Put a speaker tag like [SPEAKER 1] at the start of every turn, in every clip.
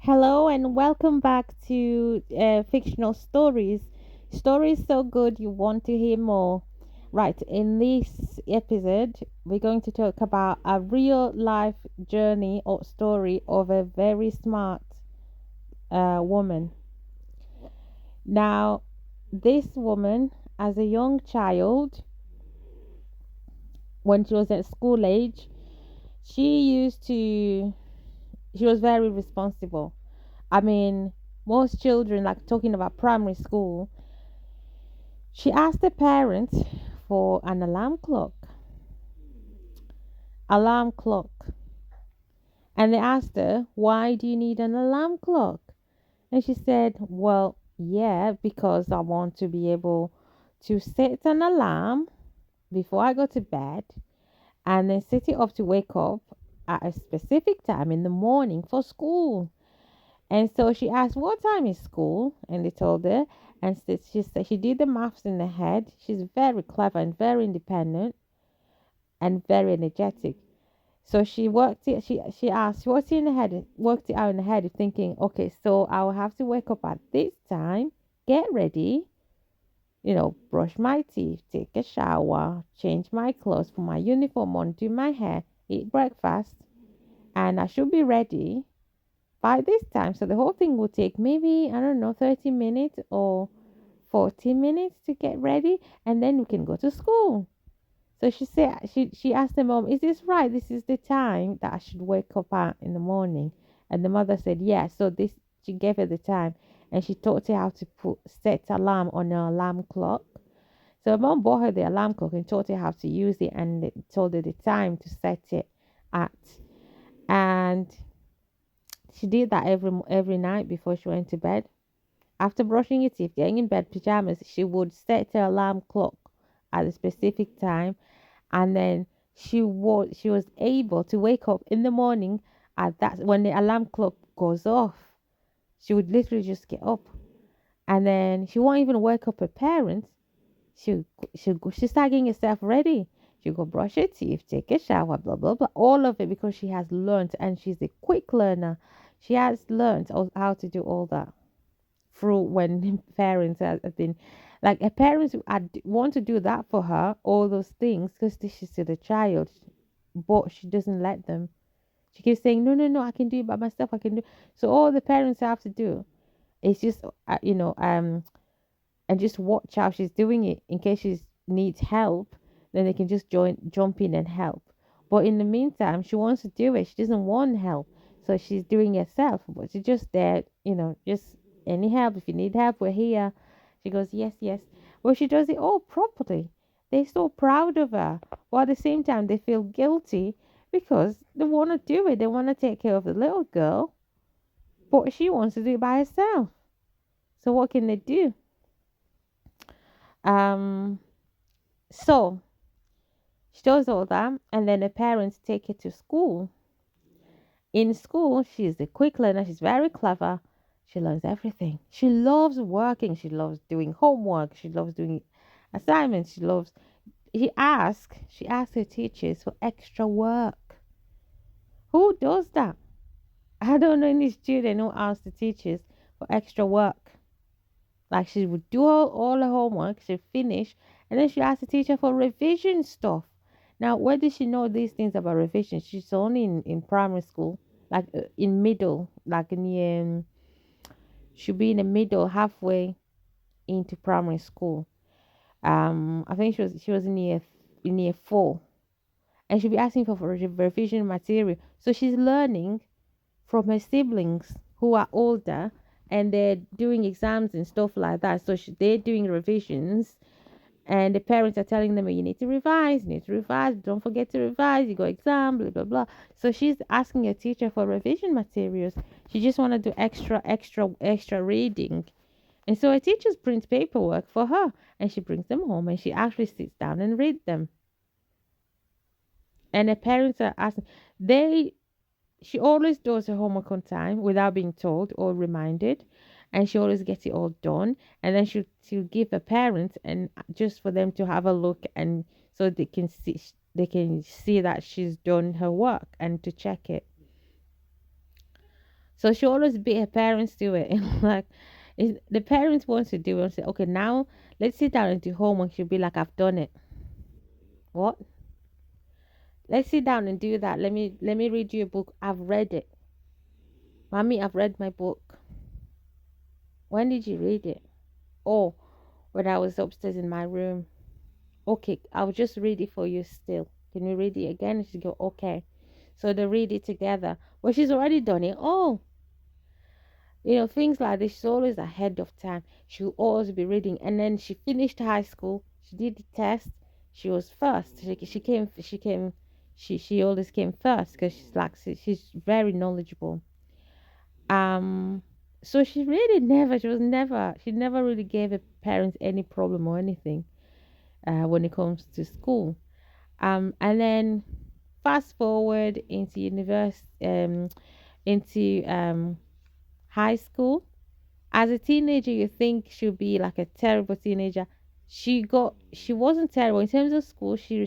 [SPEAKER 1] Hello and welcome back to Fictional Stories. Stories so good you want to hear more. Right, in this episode, we're going to talk about a real life journey or story of a very smart woman. Now, this woman, as a young child, when she was at school age, she used to, she was very responsible. I mean, most children, like talking about primary school, she asked the parents for an alarm clock. Alarm clock. And they asked her, "Why do you need an alarm clock?" And she said, "Well, yeah, because I want to be able to set an alarm before I go to bed and then set it up to wake up at a specific time in the morning for school." And so she asked, "What time is school?" And they told her. And she said she did the maths in her head. She's very clever and very independent and very energetic. So she worked it. She asked, she worked it in her head, worked it out in her head, thinking, okay, so I will have to wake up at this time, get ready, brush my teeth, take a shower, change my clothes, put my uniform on, do my hair, eat breakfast, and I should be ready by this time. So the whole thing will take maybe, I don't know, 30 minutes or 40 minutes to get ready, and then we can go to school. So she said she asked the mom, "Is this right? This is the time that I should wake up at in the morning." And the mother said, "Yeah." So this she gave her the time, and she taught her how to put set alarm on her alarm clock. So her mom bought her the alarm clock and taught her how to use it, and told her the time to set it at. And she did that every night before she went to bed. After brushing her teeth, getting in bed pajamas, she would set her alarm clock at a specific time, and then she was able to wake up in the morning at that when the alarm clock goes off. She would literally just get up, and then she won't even wake up her parents. she she's getting herself ready. She'll go brush her teeth, take a shower, blah blah blah, all of it, because she has learned, and she's a quick learner. She has learned how to do all that through when parents have been like her parents want to do that for her, all those things, because she's still a child, but she doesn't let them. She keeps saying, "No, no, no, I can do it by myself. I can do." So all the parents have to do is just, and just watch how she's doing it in case she needs help. Then they can just jump in and help. But in the meantime, she wants to do it. She doesn't want help, so she's doing it herself. But she's just there, just any help. If you need help, we're here. She goes, yes, yes. Well, she does it all properly. They're so proud of her, but at the same time, they feel guilty because they want to do it. They want to take care of the little girl, but she wants to do it by herself. So what can they do? Um, so she does all that, and then the parents take her to school. In school, she's a quick learner. She's very clever. She learns everything. She loves working. She loves doing homework. She loves doing assignments. She asks her teachers for extra work. Who does that? I don't know any student who asks the teachers for extra work. Like she would do all her homework, she'd finish, and then she asked the teacher for revision stuff. Now, where did she know these things about revision? She's only in primary school, like in middle, like in the, she'll be in the middle, halfway into primary school. I think she was in year four, and she'll be asking for revision material. So she's learning from her siblings who are older, and they're doing exams and stuff like that. So they're doing revisions, and the parents are telling them, you need to revise, don't forget to revise, you got exam, blah blah blah. So she's asking her teacher for revision materials. She just want to do extra reading. And so her teachers print paperwork for her, and she brings them home, and she actually sits down and read them. And her parents are asking, they she always does her homework on time without being told or reminded, and she always gets it all done. And then she'll give her parents, and just for them to have a look, and so they can see that she's done her work and to check it. So she always beat her parents to it. Like, the parents want to do it and say, okay, now let's sit down and do homework. She'll be like, I've done it. What? Let's sit down and do that. Let me read you a book. I've read it. Mommy, I've read my book. When did you read it? Oh, when I was upstairs in my room. Okay, I'll just read it for you still. Can we read it again? And she go, okay. So they read it together. Well, she's already done it. Oh, things like this. She's always ahead of time. She'll always be reading. And then she finished high school. She did the test. She was first. She always came first because she's very knowledgeable. Um, so she never really gave her parents any problem or anything when it comes to school. And then fast forward into into high school. As a teenager, you think she'll be like a terrible teenager. She wasn't terrible in terms of school. She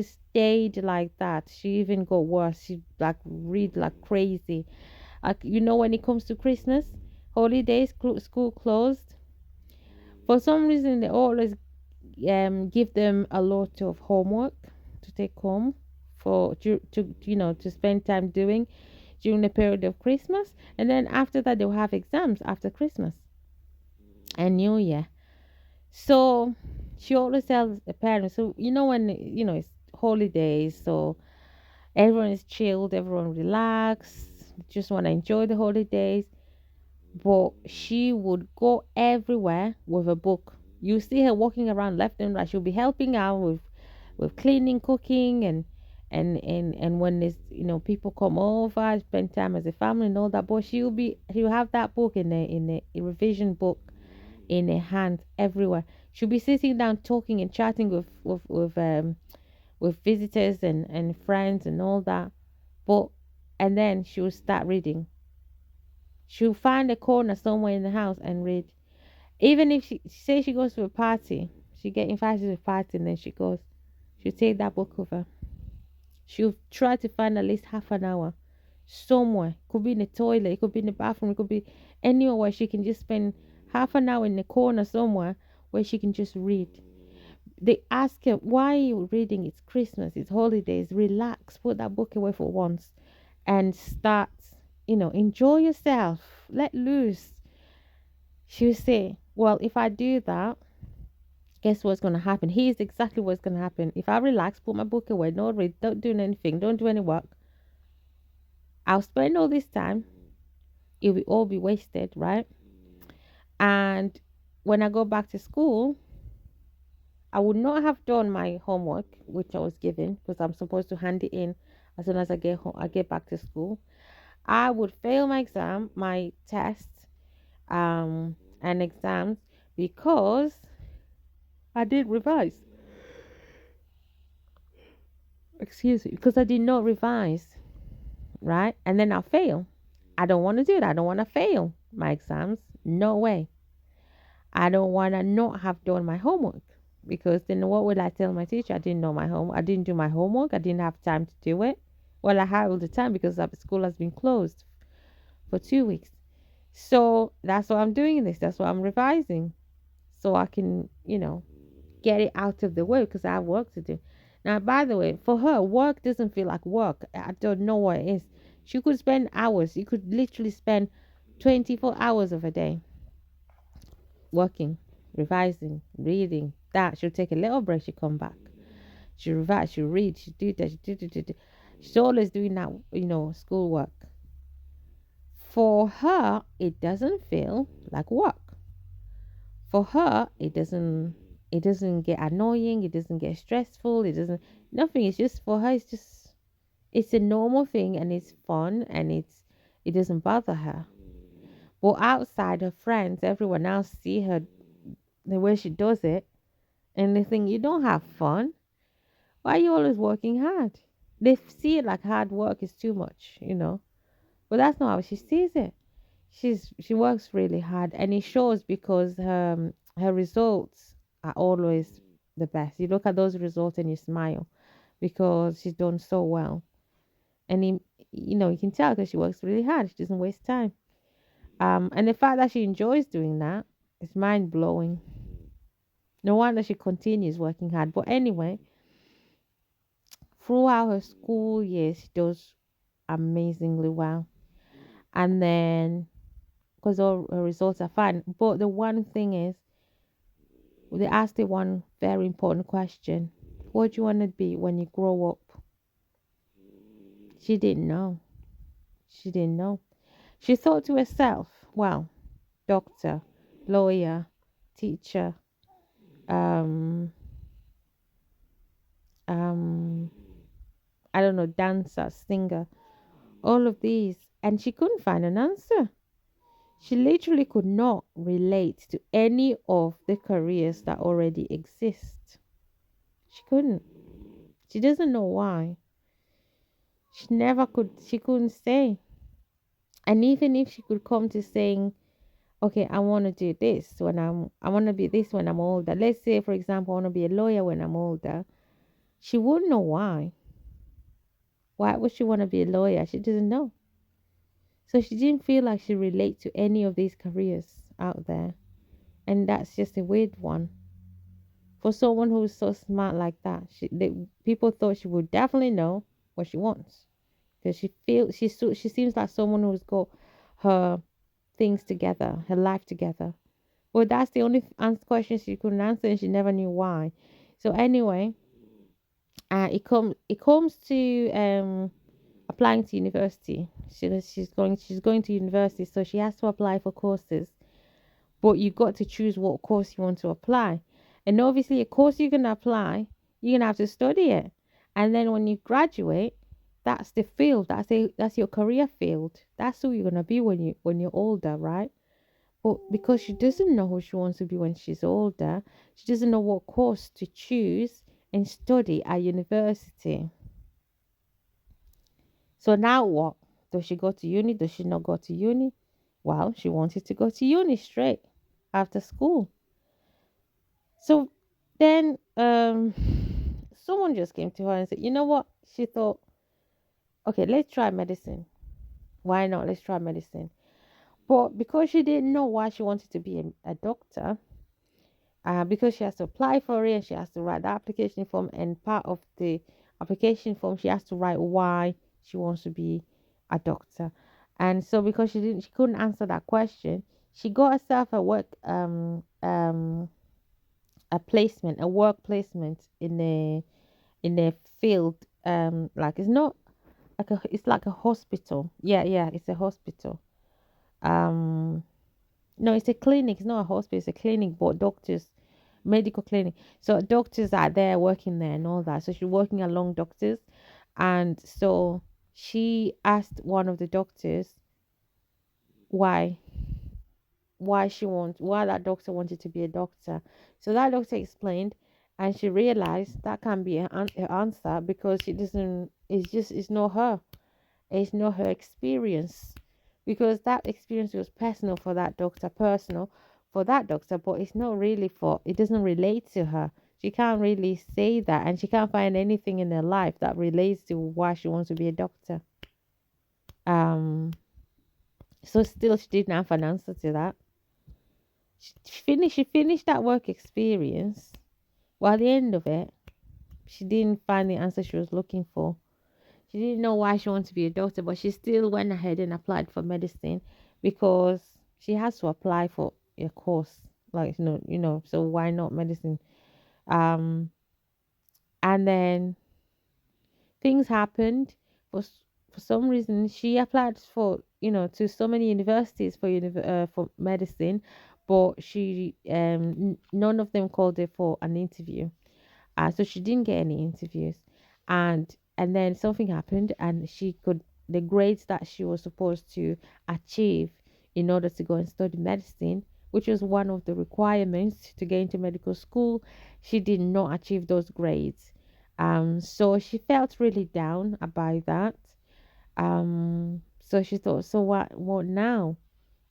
[SPEAKER 1] stayed like that. She even got worse. She like read like crazy. Like, when it comes to Christmas, holidays, school closed. For some reason, they always give them a lot of homework to take home to spend time doing during the period of Christmas, and then after that they'll have exams after Christmas and New Year. So she always tells the parents, so when it's holidays, so everyone is chilled, everyone relax, just want to enjoy the holidays. But she would go everywhere with a book. You see her walking around left and right. She'll be helping out with cleaning, cooking, and when there's people come over, spend time as a family and all that. But she'll have that book in a revision book in her hand everywhere. She'll be sitting down talking and chatting with visitors and friends and all that. But and then she will start reading. She'll find a corner somewhere in the house and read. Even if she say she goes to a party, she get invited to a party and then she goes. She'll take that book with her. She'll try to find at least half an hour somewhere. Could be in the toilet, it could be in the bathroom, it could be anywhere where she can just spend half an hour in the corner somewhere where she can just read. They ask her, why are you reading? It's Christmas, it's holidays, relax, put that book away for once and start, enjoy yourself, let loose. She'll say, well, if I do that, guess what's going to happen? Here's exactly what's going to happen. If I relax, put my book away, don't read, don't do anything, don't do any work, I'll spend all this time. It will all be wasted, right? And when I go back to school, I would not have done my homework, which I was given, because I'm supposed to hand it in as soon as I get home, I get back to school. I would fail my exam, my tests, and exams because I did revise. Excuse me, because I did not revise, right? And then I'll fail. I don't want to do that. I don't want to fail my exams. No way. I don't want to not have done my homework because then what would I tell my teacher? I didn't know my home. I didn't do my homework. I didn't have time to do it. Well, I had all the time because the school has been closed for 2 weeks. So that's why I'm doing this. That's why I'm revising so I can, get it out of the way because I have work to do. Now, by the way, for her, work doesn't feel like work. I don't know what it is. She could spend hours. You could literally spend 24 hours of a day working, revising, reading. That she'll take a little break. She'll come back. She'll revise. She'll read. She'll do that. She'll do. She's always doing that. Schoolwork. For her, it doesn't feel like work. For her, it doesn't get annoying, it doesn't get stressful, it doesn't nothing. It's just for her, it's a normal thing and it's fun and it doesn't bother her. But outside, her friends, everyone else see her the way she does it and they think you don't have fun. Why are you always working hard? They see it like hard work is too much. But that's not how she sees it. She works really hard and it shows because her results are always the best. You look at those results and you smile because she's done so well. And you can tell because she works really hard. She doesn't waste time. And the fact that she enjoys doing that is mind blowing. No wonder she continues working hard. But anyway, throughout her school years, she does amazingly well. And then, because all her results are fine. But the one thing is, they asked her one very important question: what do you want to be when you grow up? She didn't know. She didn't know. She thought to herself, well, doctor, lawyer, teacher, um, um, I don't know, dancer, singer, all of these. And she couldn't find an answer. She literally could not relate to any of the careers that already exist. She couldn't. She doesn't know why. She couldn't say. And even if she could come to saying, okay, I want to do this I want to be this when I'm older. Let's say, for example, I want to be a lawyer when I'm older. She wouldn't know why. Why would she want to be a lawyer? She doesn't know. So she didn't feel like she relate to any of these careers out there. And that's just a weird one. For someone who's so smart like that, people thought she would definitely know what she wants. Because she seems like someone who's got her things together, her life together. Well, that's the only question she couldn't answer, and she never knew why. So anyway, it comes to applying to university. She's going to university, so she has to apply for courses. But you got to choose what course you want to apply, and obviously, a course you're gonna apply, you're gonna have to study it, and then when you graduate, that's the field. That's your career field. That's who you're gonna be when you're older, right? But because she doesn't know who she wants to be when she's older, she doesn't know what course to choose and study at university. So now what? Does she go to uni? Does she not go to uni? Well, she wanted to go to uni straight after school. So then someone just came to her and said, you know what? She thought, okay, let's try medicine. Why not? Let's try medicine. But because she didn't know why she wanted to be a doctor, because she has to apply for it and she has to write the application form, and part of the application form she has to write why she wants to be a doctor. And so because she couldn't answer that question, she got herself a work placement in a field, like it's not it's like a hospital. Yeah, it's a hospital. um no, it's a clinic. It's not a hospital. It's a clinic, but doctors, medical clinic. So doctors are there working there and all that. So she's working along doctors, and so she asked one of the doctors why why that doctor wanted to be a doctor. So that doctor explained, and she realized that can't be her answer because she doesn't. It's not her. It's not her experience, because that experience was personal for that doctor, but it's not really it doesn't relate to her. She can't really say that, and she can't find anything in her life that relates to why she wants to be a doctor. Um, so still, she didn't have an answer to that. She finished that work experience. Well, at the end of it, she didn't find the answer she was looking for. She didn't know why she wanted to be a doctor, but she still went ahead and applied for medicine because she has to apply for a course. Like, so why not medicine? Um, and then things happened for some reason. She applied to so many universities for medicine, but none of them called her for an interview. So she didn't get any interviews, and then something happened, and the grades that she was supposed to achieve in order to go and study medicine, which was one of the requirements to get into medical school, she did not achieve those grades. So she felt really down about that. So she thought, so what now?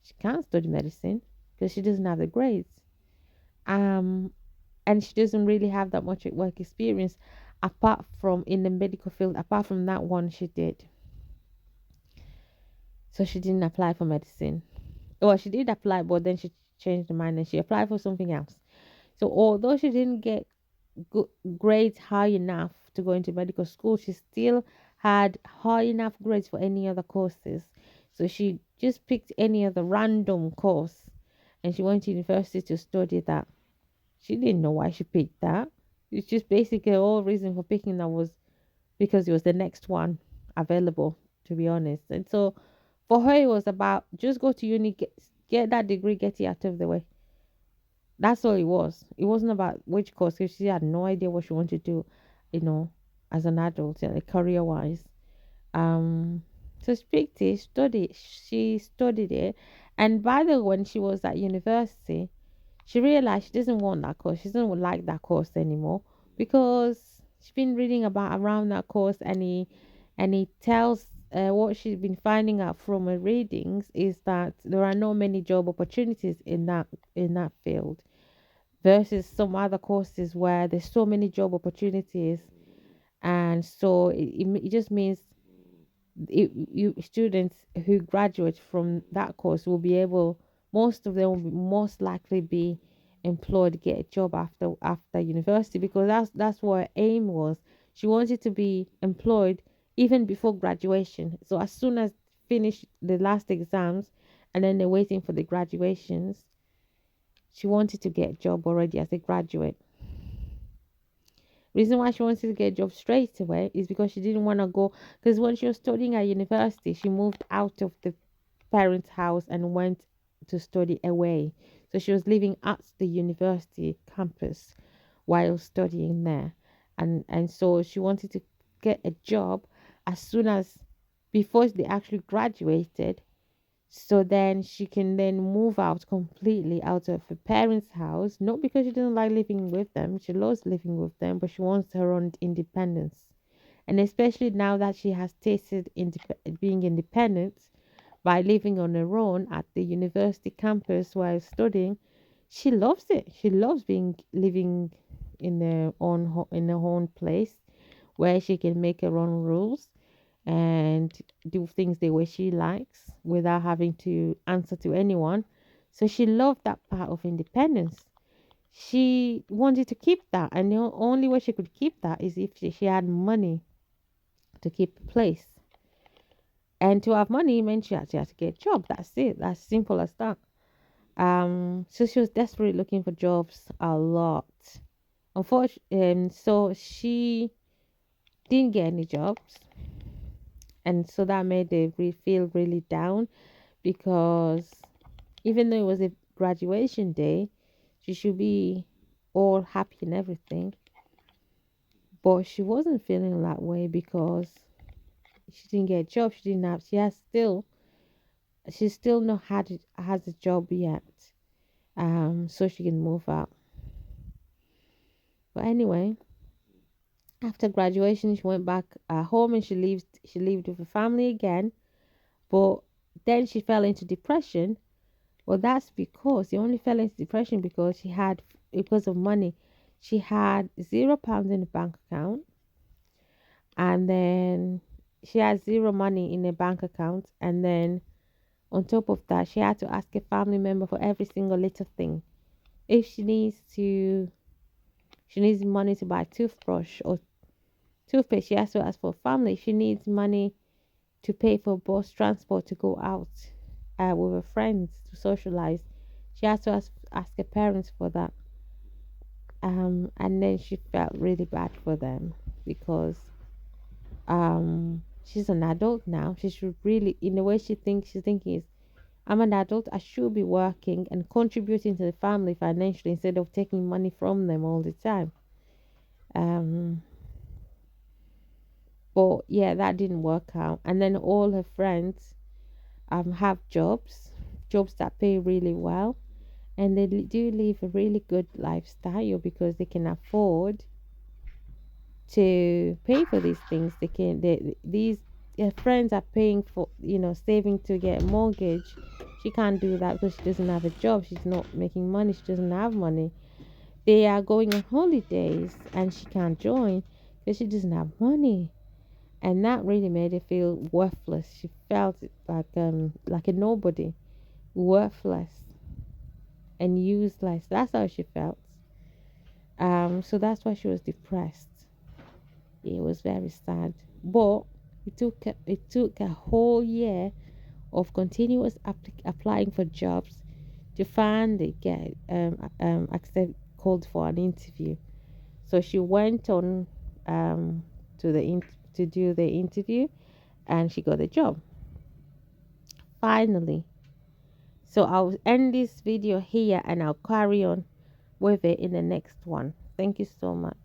[SPEAKER 1] She can't study medicine because she doesn't have the grades. Um, and she doesn't really have that much work experience apart from in the medical field, apart from that one she did. So she didn't apply for medicine. Well, she did apply, but then she changed her mind and she applied for something else. So although she didn't get good grades high enough to go into medical school, she still had high enough grades for any other courses. So she just picked any other random course and she went to university to study that. She didn't know why she picked that. It's just basically the whole reason for picking that was because it was the next one available, to be honest. And so for her, it was about just go to uni, get that degree, get it out of the way. That's all it was. It wasn't about which course, because she had no idea what she wanted to do, you know, as an adult, like career wise. Um, so she picked it, studied, she studied it. And by the when she was at university, she realized she doesn't want that course. She doesn't like that course anymore because she's been reading about around that course, and he tells what she's been finding out from her readings is that there are not many job opportunities in that field versus some other courses where there's so many job opportunities, and so it just means you students who graduate from that course will be able, most of them will most likely be employed, get a job after university, because that's what her aim was. She wanted to be employed even before graduation. So as soon as finish the last exams and then they're waiting for the graduations, she wanted to get a job already as a graduate. Reason why she wanted to get a job straight away is because she didn't want to go, because when she was studying at university, she moved out of the parents' house and went to study away. So she was living at the university campus while studying there. And so she wanted to get a job as soon as before they actually graduated, so then she can then move out completely out of her parents' house, not because she doesn't like living with them, she loves living with them, but she wants her own independence. And especially now that she has tasted being independent by living on her own at the university campus while studying, she loves it. She loves being living in her own in her own place where she can make her own rules and do things the way she likes without having to answer to anyone. So she loved that part of independence. She wanted to keep that, and the only way she could keep that is if she had money to keep a place. And to have money meant she had to get a job. That's it. That's simple as that. So she was desperately looking for jobs a lot. Unfortunately, so she didn't get any jobs, and so that made her feel really down because even though it was a graduation day, she should be all happy and everything, but she wasn't feeling that way because she didn't get a job. She didn't have. She's still not has a job yet. So she can move out. But anyway, after graduation, she went back home and she lived with her family again. But then she fell into depression. Well, that's because she only fell into depression because because of money. She had £0 in the bank account, and then she had zero money in a bank account, and then on top of that, she had to ask a family member for every single little thing. If she needs money to buy toothbrush or toothpaste, she has to ask for family. If she needs money to pay for bus transport to go out with her friends to socialize, she has to ask her parents for that. And then she felt really bad for them because she's an adult now. She should really, in the way she's thinking is, I'm an adult, I should be working and contributing to the family financially instead of taking money from them all the time. Um but yeah, that didn't work out. And then all her friends have jobs that pay really well, and they do live a really good lifestyle because they can afford to pay for these things. These friends are paying for, saving to get a mortgage. She can't do that because she doesn't have a job. She's not making money. She doesn't have money. They are going on holidays and she can't join because she doesn't have money. and that really made her feel worthless. She felt like a nobody, worthless and useless. That's how she felt. So that's why she was depressed. It was very sad. But it took a whole year of continuous applying for jobs to finally get accept called for an interview. So she went on um to to do the interview, and she got a job finally. So I'll end this video here, and I'll carry on with it in the next one. Thank you so much.